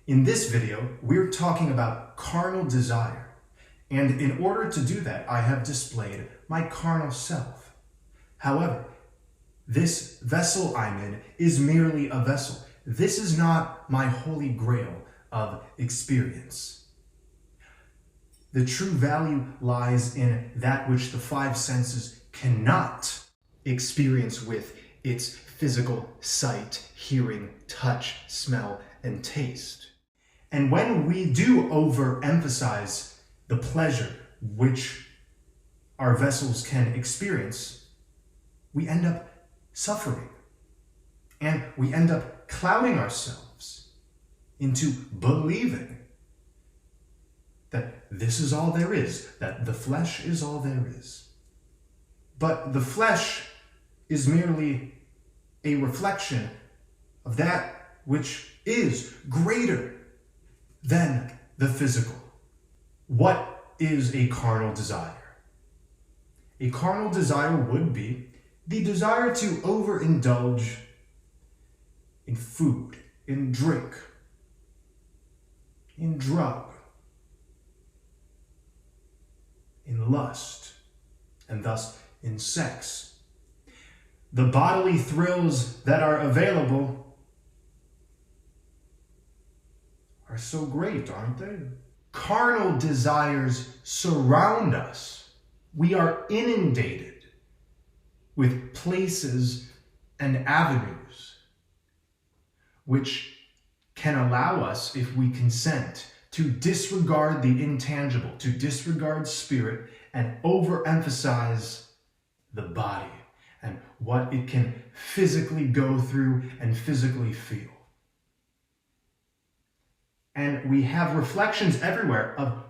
In this video, we're talking about carnal desire. And in order to do that, I have displayed my carnal self. However, this vessel I'm in is merely a vessel. This is not my holy grail of experience. The true value lies in that which the five senses cannot experience with its physical sight, hearing, touch, smell, and taste. And when we do overemphasize the pleasure which our vessels can experience, we end up suffering. And we end up clouding ourselves into believing that this is all there is, that the flesh is all there is. But the flesh is merely a reflection of that which is greater than the physical. What is a carnal desire? A carnal desire would be the desire to overindulge in food, in drink, in drug, in lust, and thus in sex. The bodily thrills that are available are so great, aren't they? Carnal desires surround us. We are inundated with places and avenues which can allow us, if we consent, to disregard the intangible, to disregard spirit, and overemphasize the body and what it can physically go through and physically feel. And we have reflections everywhere of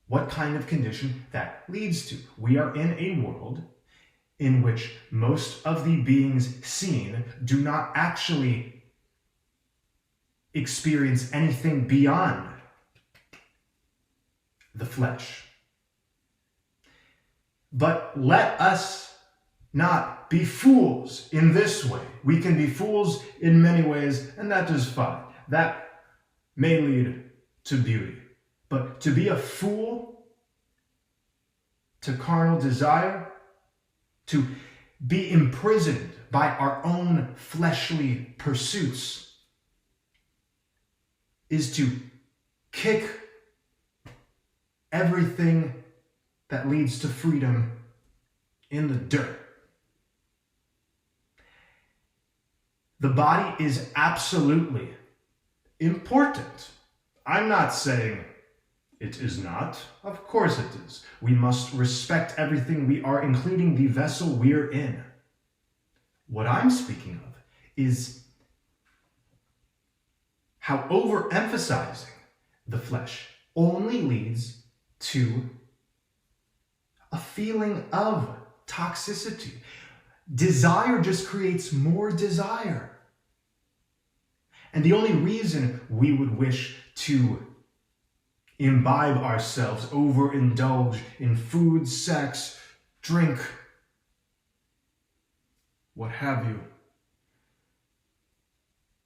what kind of condition that leads to. We are in a world in which most of the beings seen do not actually experience anything beyond the flesh. But let us not be fools in this way. We can be fools in many ways, and that is fine. That may lead to beauty. But to be a fool to carnal desire, to be imprisoned by our own fleshly pursuits, is to kick everything that leads to freedom in the dirt. The body is absolutely important. I'm not saying it is not. Of course it is. We must respect everything we are, including the vessel we're in. What I'm speaking of is how overemphasizing the flesh only leads to a feeling of toxicity. Desire just creates more desire. And the only reason we would wish to imbibe ourselves, overindulge in food, sex, drink, what have you,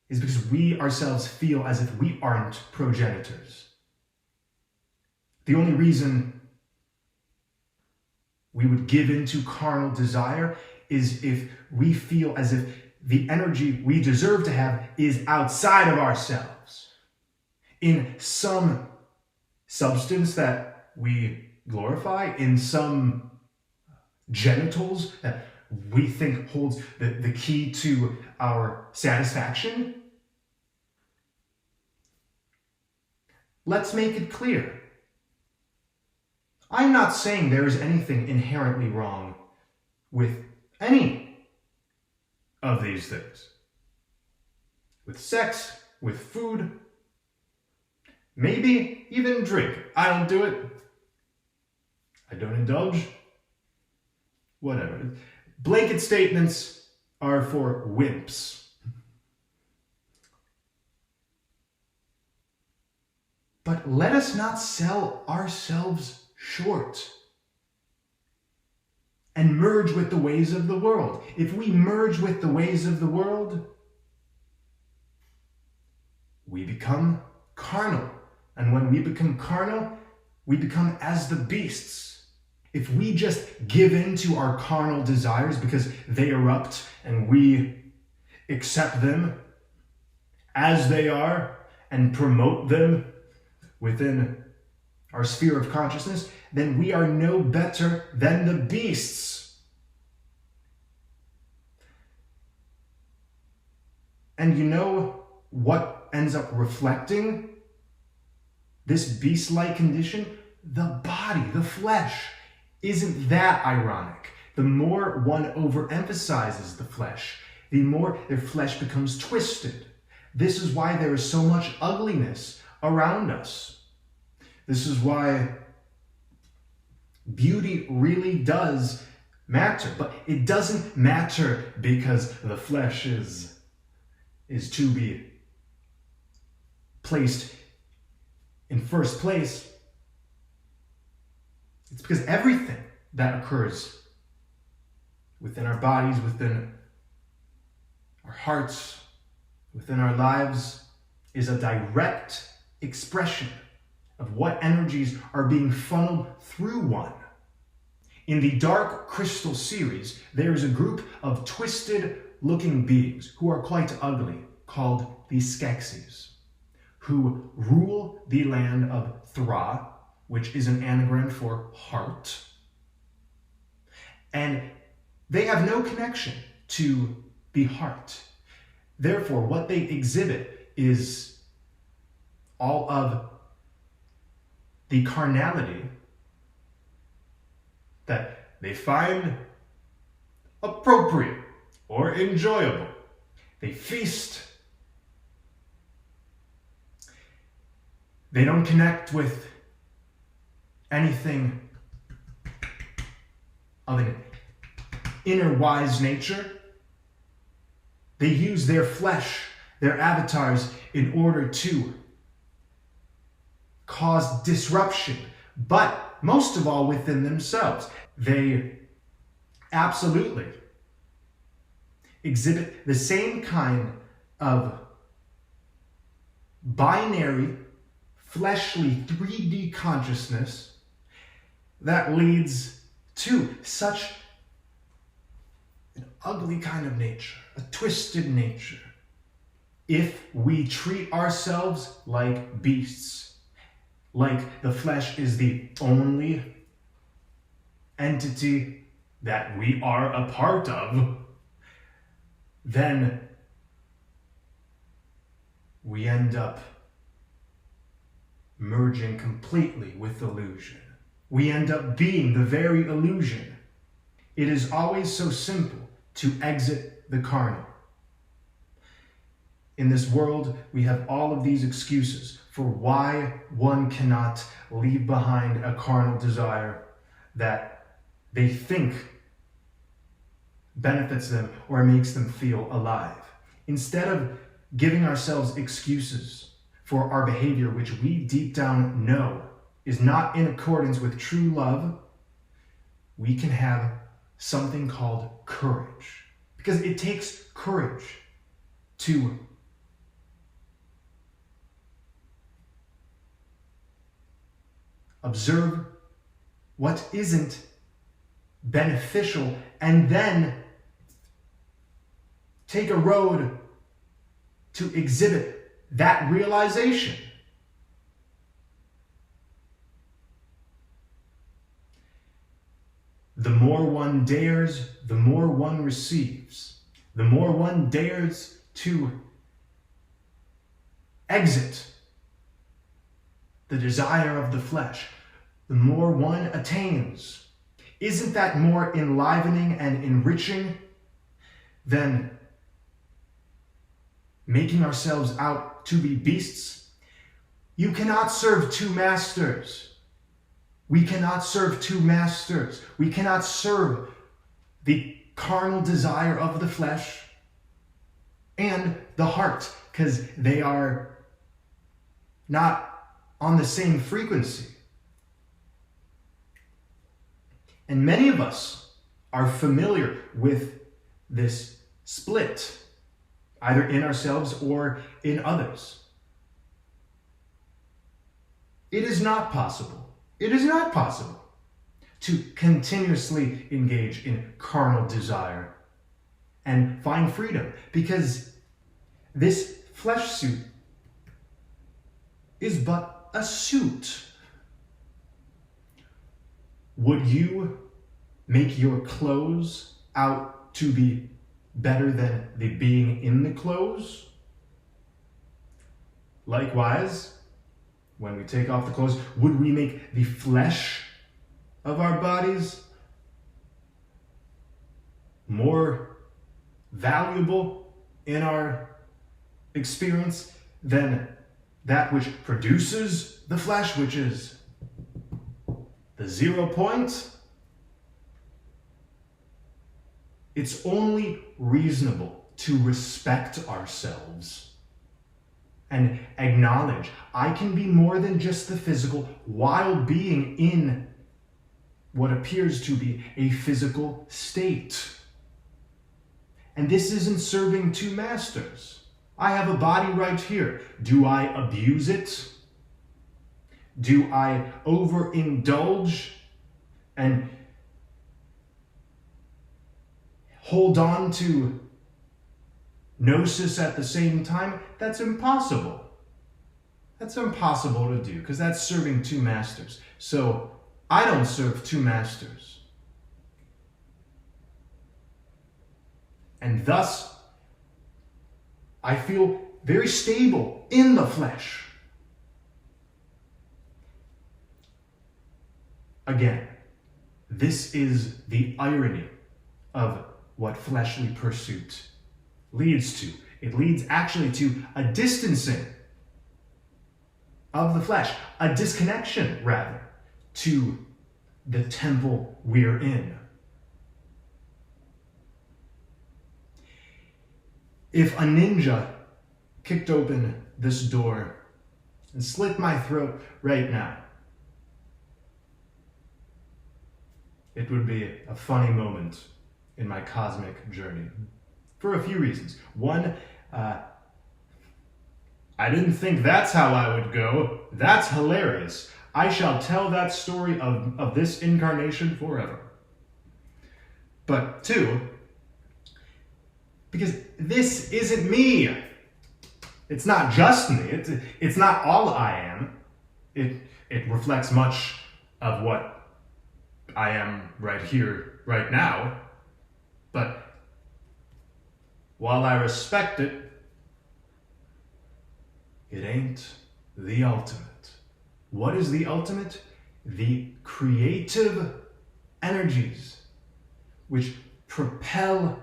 is because we ourselves feel as if we aren't progenitors. The only reason we would give into carnal desire is if we feel as if the energy we deserve to have is outside of ourselves, in some substance that we glorify, in some genitals that we think holds the key to our satisfaction. Let's make it clear. I'm not saying there is anything inherently wrong with any of these things. With sex, with food, maybe even drink. I don't do it. I don't indulge. Whatever. Blanket statements are for wimps. But let us not sell ourselves short and merge with the ways of the world. If we merge with the ways of the world, we become carnal. And when we become carnal, we become as the beasts. If we just give in to our carnal desires because they erupt and we accept them as they are and promote them within our sphere of consciousness, then we are no better than the beasts. And you know what ends up reflecting this beast-like condition? The body, the flesh. Isn't that ironic? The more one overemphasizes the flesh, the more their flesh becomes twisted. This is why there is so much ugliness around us. This is why beauty really does matter, but it doesn't matter because the flesh is to be placed in first place. It's because everything that occurs within our bodies, within our hearts, within our lives is a direct expression of what energies are being funneled through one. In the Dark Crystal series, there is a group of twisted-looking beings who are quite ugly, called the Skeksis, who rule the land of Thra, which is an anagram for heart. And they have no connection to the heart. Therefore, what they exhibit is all of the carnality that they find appropriate or enjoyable. They feast. They don't connect with anything of an inner wise nature. They use their flesh, their avatars, in order to cause disruption, but most of all within themselves. They absolutely exhibit the same kind of binary, fleshly 3D consciousness that leads to such an ugly kind of nature, a twisted nature, if we treat ourselves like beasts, like the flesh is the only entity that we are a part of, then we end up merging completely with illusion. We end up being the very illusion. It is always so simple to exit the carnal. In this world, we have all of these excuses for why one cannot leave behind a carnal desire that they think benefits them or makes them feel alive. Instead of giving ourselves excuses for our behavior, which we deep down know is not in accordance with true love, we can have something called courage. Because it takes courage to observe what isn't beneficial and then take a road to exhibit that realization. The more one dares, the more one receives. The more one dares to exit the desire of the flesh, the more one attains. Isn't that more enlivening and enriching than making ourselves out to be beasts? You cannot serve two masters. We cannot serve two masters. We cannot serve the carnal desire of the flesh and the heart, because they are not on the same frequency. And many of us are familiar with this split, either in ourselves or in others. It is not possible. It is not possible to continuously engage in carnal desire and find freedom, because this flesh suit is but a suit. Would you make your clothes out to be better than the being in the clothes? Likewise, when we take off the clothes, would we make the flesh of our bodies more valuable in our experience than that which produces the flesh, which is the 0 point? It's only reasonable to respect ourselves and acknowledge I can be more than just the physical while being in what appears to be a physical state. And this isn't serving two masters. I have a body right here. Do I abuse it? Do I overindulge and hold on to gnosis at the same time? That's impossible. That's impossible to do, because that's serving two masters. So I don't serve two masters. And thus, I feel very stable in the flesh. Again, this is the irony of what fleshly pursuit leads to. It leads actually to a distancing of the flesh, a disconnection, rather, to the temple we're in. If a ninja kicked open this door and slit my throat right now, it would be a funny moment in my cosmic journey for a few reasons. One, I didn't think that's how I would go. That's hilarious. I shall tell that story of this incarnation forever. But two, because this isn't me. It's not just me. It's not all I am. It reflects much of what I am right here, right now. But while I respect it, it ain't the ultimate. What is the ultimate? The creative energies which propel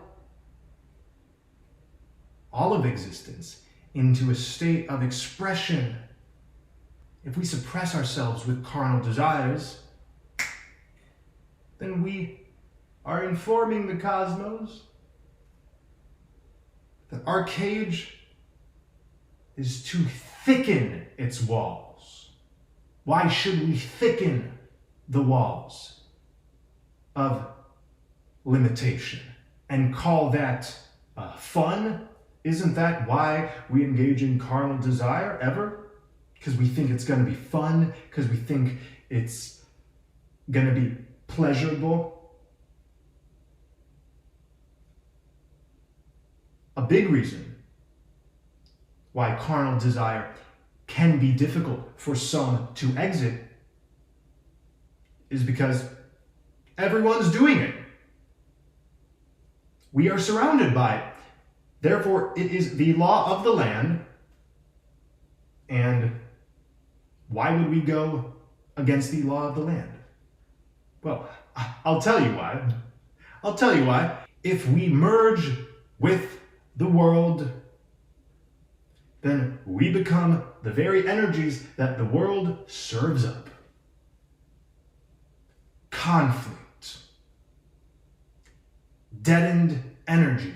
all of existence into a state of expression. If we suppress ourselves with carnal desires, then we are informing the cosmos that our cage is to thicken its walls. Why should we thicken the walls of limitation and call that fun? Isn't that why we engage in carnal desire ever? Because we think it's going to be fun, because we think it's going to be pleasurable. A big reason why carnal desire can be difficult for some to exit is because everyone's doing it. We are surrounded by it. Therefore, it is the law of the land. And why would we go against the law of the land? Well, I'll tell you why. I'll tell you why. If we merge with the world, then we become the very energies that the world serves up. Conflict, deadened energy,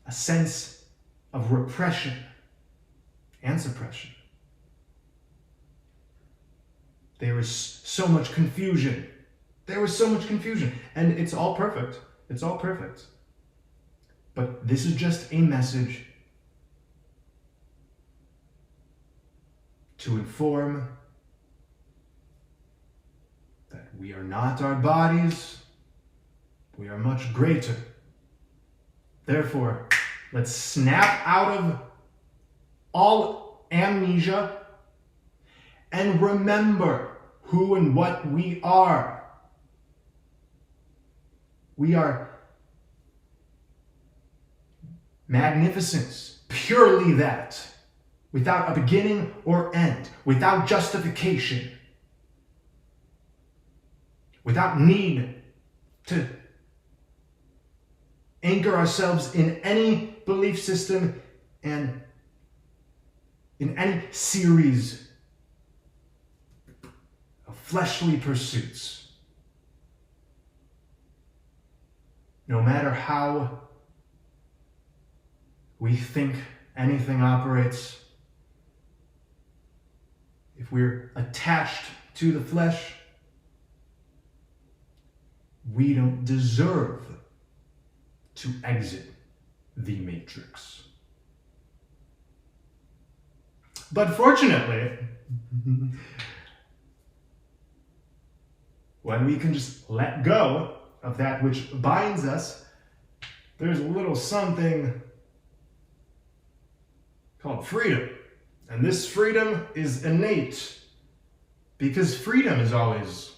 a sense of repression and suppression. There is so much confusion. There was so much confusion. And it's all perfect. It's all perfect. But this is just a message to inform that we are not our bodies, we are much greater. Therefore, let's snap out of all amnesia and remember who and what we are. We are magnificence, purely that, without a beginning or end, without justification, without need to anchor ourselves in any belief system and in any series of fleshly pursuits. No matter how we think anything operates, if we're attached to the flesh, we don't deserve to exit the matrix. But fortunately, when we can just let go of that which binds us, there's a little something called freedom. And this freedom is innate, because freedom is always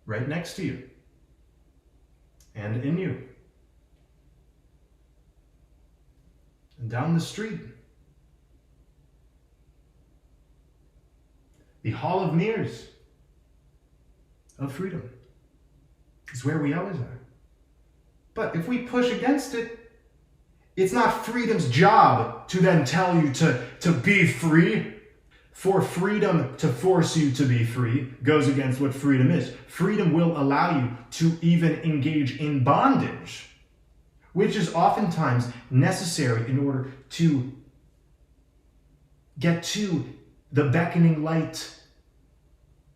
right next to you and in you. And down the street, the Hall of Mirrors of freedom is where we always are. But if we push against it, it's not freedom's job to then tell you to be free. For freedom to force you to be free goes against what freedom is. Freedom will allow you to even engage in bondage, which is oftentimes necessary in order to get to the beckoning light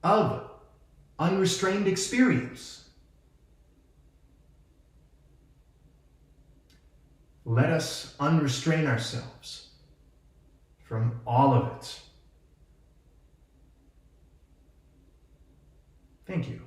of unrestrained experience. Let us unrestrain ourselves from all of it. Thank you.